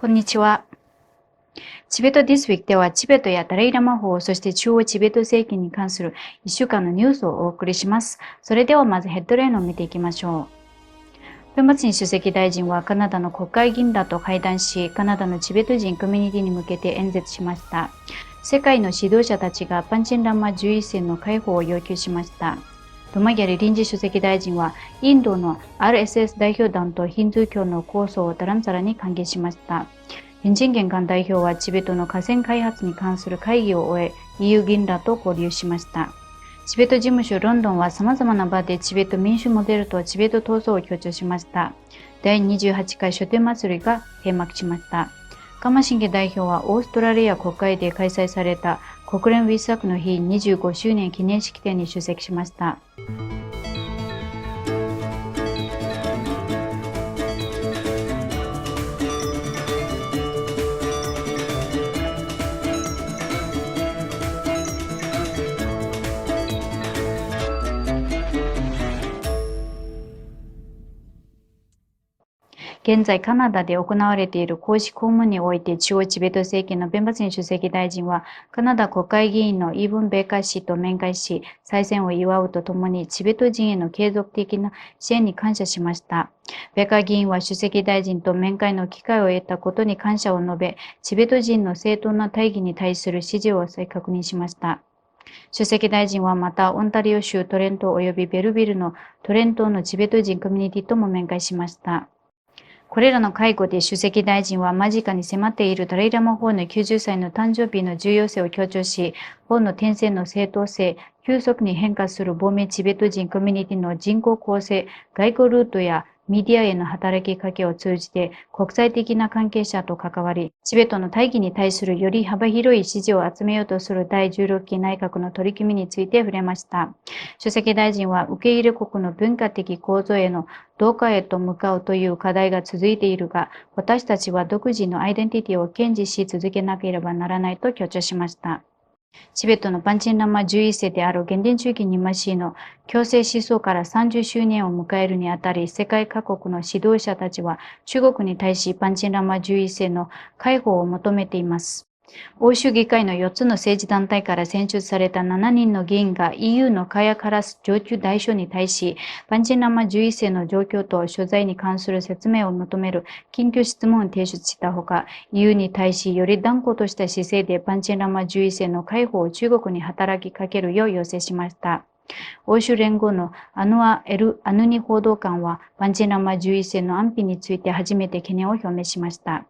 こんにちは。チベット This Week ではチベットやダライラマ法、そして中央チベット政権に関する1週間のニュースをお送りします。それではまずヘッドラインを見ていきましょう。文末に主席大臣はカナダの国会議員らと会談し、カナダのチベット人コミュニティに向けて演説しました。世界の指導者たちがパンチンラマ11世の解放を要求しました。ドマギャリ臨時主席大臣はインドの RSS 代表団とヒンドゥー教の構想をダランザラに歓迎しました。天神玄関代表はチベットの河川開発に関する会議を終え、EU 議員らと交流しました。チベット事務所ロンドンは様々な場でチベット民主モデルとチベット闘争を強調しました。第28回書店祭りが閉幕しました。カマシンゲ代表はオーストラリア国会で開催された国連ウィスサクの日25周年記念式典に出席しました。現在カナダで行われている公式公務において中央チベット政権のベンバツィン主席大臣はカナダ国会議員のイーブン・ベーカー氏と面会し再選を祝うとともにチベット人への継続的な支援に感謝しました。ベーカー議員は主席大臣と面会の機会を得たことに感謝を述べ、チベット人の正当な大義に対する支持を再確認しました。主席大臣はまたオンタリオ州トレント及びベルビルのトレントのチベット人コミュニティとも面会しました。これらの会合で主席大臣は間近に迫っているダライラマ法の90歳の誕生日の重要性を強調し、法の転生の正当性、急速に変化する亡命チベット人コミュニティの人口構成、外交ルートやメディアへの働きかけを通じて国際的な関係者と関わり、チベットの大義に対するより幅広い支持を集めようとする第16期内閣の取り組みについて触れました。主席大臣は受け入れ国の文化的構造への同化へと向かうという課題が続いているが、私たちは独自のアイデンティティを堅持し続けなければならないと強調しました。チベットのパンチンラマ11世である原伝中期ニマシーの強制思想から30周年を迎えるにあたり、世界各国の指導者たちは中国に対しパンチンラマ11世の解放を求めています。欧州議会の4つの政治団体から選出された7人の議員が EU のカヤカラス上級代表に対し、パンチンラマ11世の状況と所在に関する説明を求める緊急質問を提出したほか、EU に対しより断固とした姿勢でパンチンラマ11世の解放を中国に働きかけるよう要請しました。欧州連合のアヌア・エル・アヌニ報道官は、パンチンラマ11世の安否について初めて懸念を表明しました。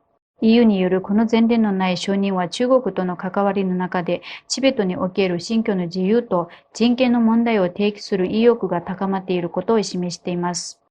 EU によるこの前例のない承認は中国との関わりの中でチベットにおける信教の自由と人権の問題を提起する意欲が高まっていることを示しています。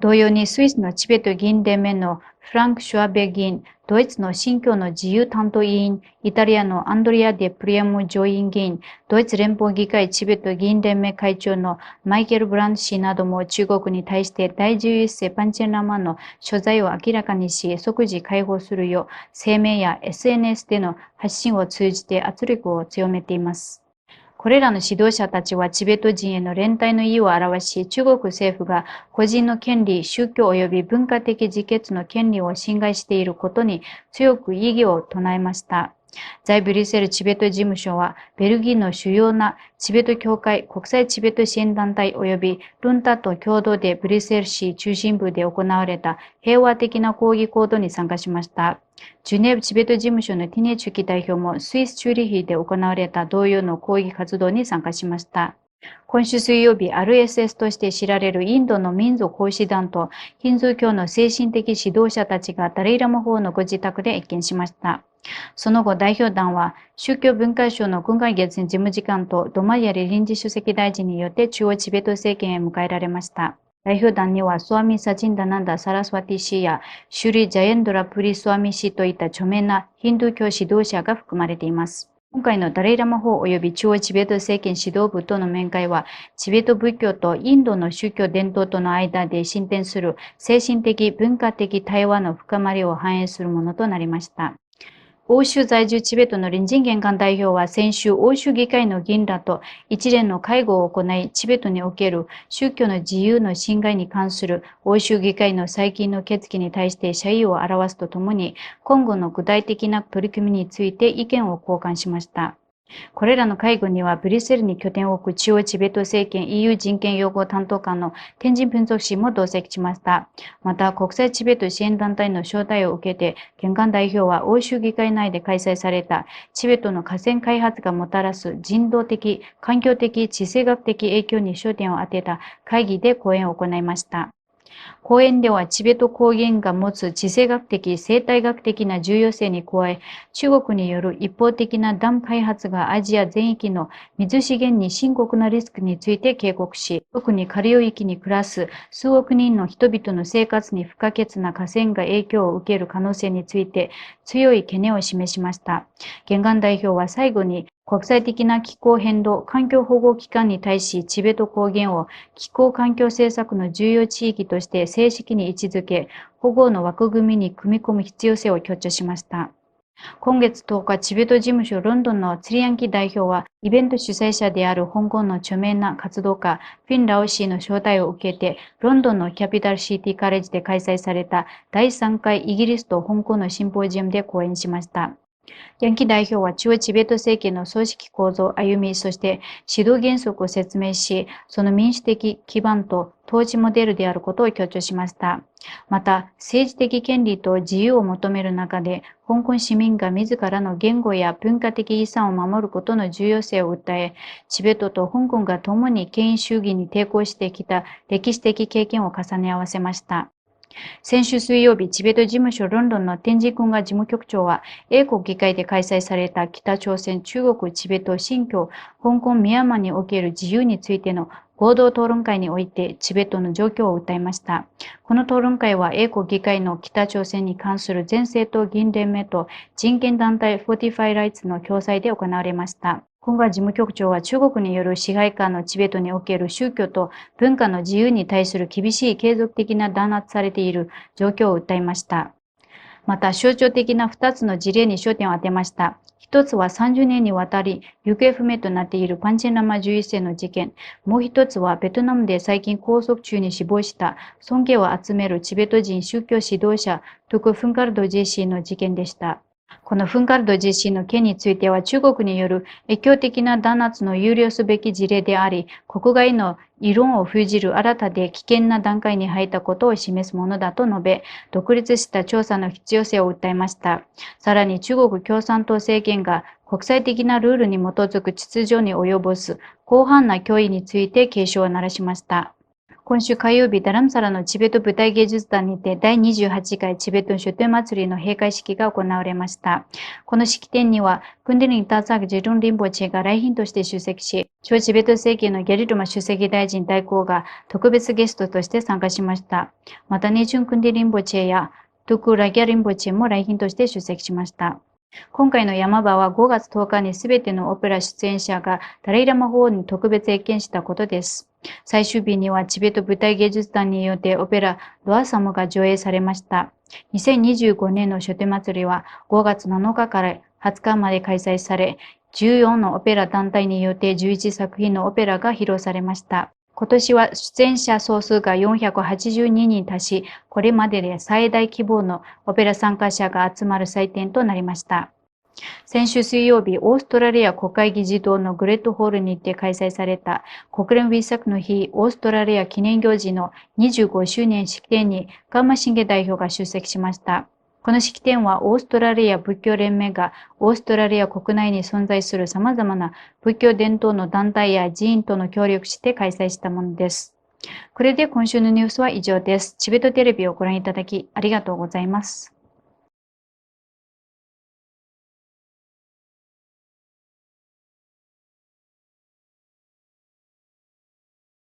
同様にスイスのチベット議員連盟のフランク・シュワベ議員、ドイツの信教の自由担当委員、イタリアのアンドリア・デ・プリアモ上院議員、ドイツ連邦議会チベット議員連盟会長のマイケル・ブランド氏なども中国に対して第11世パンチェンラマンの所在を明らかにし、即時解放するよう声明や SNS での発信を通じて圧力を強めています。これらの指導者たちはチベット人への連帯の意を表し、中国政府が個人の権利、宗教及び文化的自決の権利を侵害していることに強く異議を唱えました。在ブリュッセルチベット事務所は、ベルギーの主要なチベット協会、国際チベット支援団体及びルンタと共同でブリュッセル市中心部で行われた平和的な抗議行動に参加しました。ジュネーブチベット事務所のティネチュキ代表もスイス・チューリヒで行われた同様の抗議活動に参加しました。今週水曜日、RSS として知られるインドの民族奉仕団とヒンズー教の精神的指導者たちがダレイラマ法のご自宅で謁見しました。その後、代表団は宗教文化省の軍海月事務次官とドマイヤリ臨時主席大臣によって中央チベット政権へ迎えられました。代表団にはスワミ・サチンダナンダ・サラスワティ氏やシュリ・ジャエンドラ・プリ・スワミ氏といった著名なヒンドゥー教指導者が含まれています。今回のダレイラマ法及び中央チベット政権指導部との面会は、チベット仏教とインドの宗教伝統との間で進展する精神的・文化的対話の深まりを反映するものとなりました。欧州在住チベットの隣人玄関代表は先週、欧州議会の議員らと一連の会合を行い、チベットにおける宗教の自由の侵害に関する欧州議会の最近の決議に対して謝意を表すとともに、今後の具体的な取り組みについて意見を交換しました。これらの会合には、ブリュッセルに拠点を置く中央チベット政権 EU 人権擁護担当官の天神文則氏も同席しました。また、国際チベット支援団体の招待を受けて、玄関代表は欧州議会内で開催されたチベットの河川開発がもたらす人道的、環境的、地政学的影響に焦点を当てた会議で講演を行いました。講演ではチベット高原が持つ地政学的、生態学的な重要性に加え、中国による一方的なダム開発がアジア全域の水資源に深刻なリスクについて警告し、特に下流域に暮らす数億人の人々の生活に不可欠な河川が影響を受ける可能性について強い懸念を示しました。玄関代表は最後に、国際的な気候変動環境保護機関に対し、チベット高原を気候環境政策の重要地域として正式に位置づけ、保護の枠組みに組み込む必要性を強調しました。今月10日、チベット事務所ロンドンのツリヤンキ代表は、イベント主催者である香港の著名な活動家、フィン・ラオ氏の招待を受けて、ロンドンのキャピタルシティカレッジで開催された第3回イギリスと香港のシンポジウムで講演しました。ヤンキ代表は中央チベット政権の組織構造を歩み、そして指導原則を説明し、その民主的基盤と統治モデルであることを強調しました。また、政治的権利と自由を求める中で、香港市民が自らの言語や文化的遺産を守ることの重要性を訴え、チベットと香港が共に権威主義に抵抗してきた歴史的経験を重ね合わせました。先週水曜日、チベット事務所ロンドンの天神君が事務局長は、英国議会で開催された北朝鮮、中国、チベット、新疆、香港、ミャンマーにおける自由についての合同討論会においてチベットの状況を訴えました。この討論会は英国議会の北朝鮮に関する全政党議員連盟と人権団体45 Rights の共催で行われました。今回事務局長は中国による支配下のチベットにおける宗教と文化の自由に対する厳しい継続的な弾圧されている状況を訴えました。また象徴的な2つの事例に焦点を当てました。一つは30年にわたり行方不明となっているパンチェンラマ11世の事件。もう一つはベトナムで最近拘束中に死亡した尊敬を集めるチベット人宗教指導者トゥク・フンカルド JC の事件でした。このフンカルド JC の件については中国による越境的な弾圧の憂慮すべき事例であり、国外の異論を封じる新たで危険な段階に入ったことを示すものだと述べ、独立した調査の必要性を訴えました。さらに中国共産党政権が国際的なルールに基づく秩序に及ぼす広範な脅威について警鐘を鳴らしました。今週火曜日、ダラムサラのチベット舞台芸術団にて第28回チベット出展祭りの閉会式が行われました。この式典には、クンデリン・ターサーク・ジェルン・リンボチェが来賓として出席し、超チベット政権のギャリルマ主席大臣代行が特別ゲストとして参加しました。また、ネチュン・クンデリンボチェやトゥク・ラギャリンボチェも来賓として出席しました。今回の山場は5月10日にすべてのオペラ出演者がダライラマ法に特別謁見したことです。最終日にはチベット舞台芸術団によってオペラロアサムが上映されました。2025年の書店祭りは5月7日から20日まで開催され、14のオペラ団体によって11作品のオペラが披露されました。今年は出演者総数が482人に達し、これまでで最大規模のオペラ参加者が集まる祭典となりました。先週水曜日、オーストラリア国会議事堂のグレットホールにて開催された国連ウィサクの日オーストラリア記念行事の25周年式典にガンマシンゲ代表が出席しました。この式典はオーストラリア仏教連盟がオーストラリア国内に存在する様々な仏教伝統の団体や寺院との協力して開催したものです。これで今週のニュースは以上です。チベットテレビをご覧いただきありがとうございます。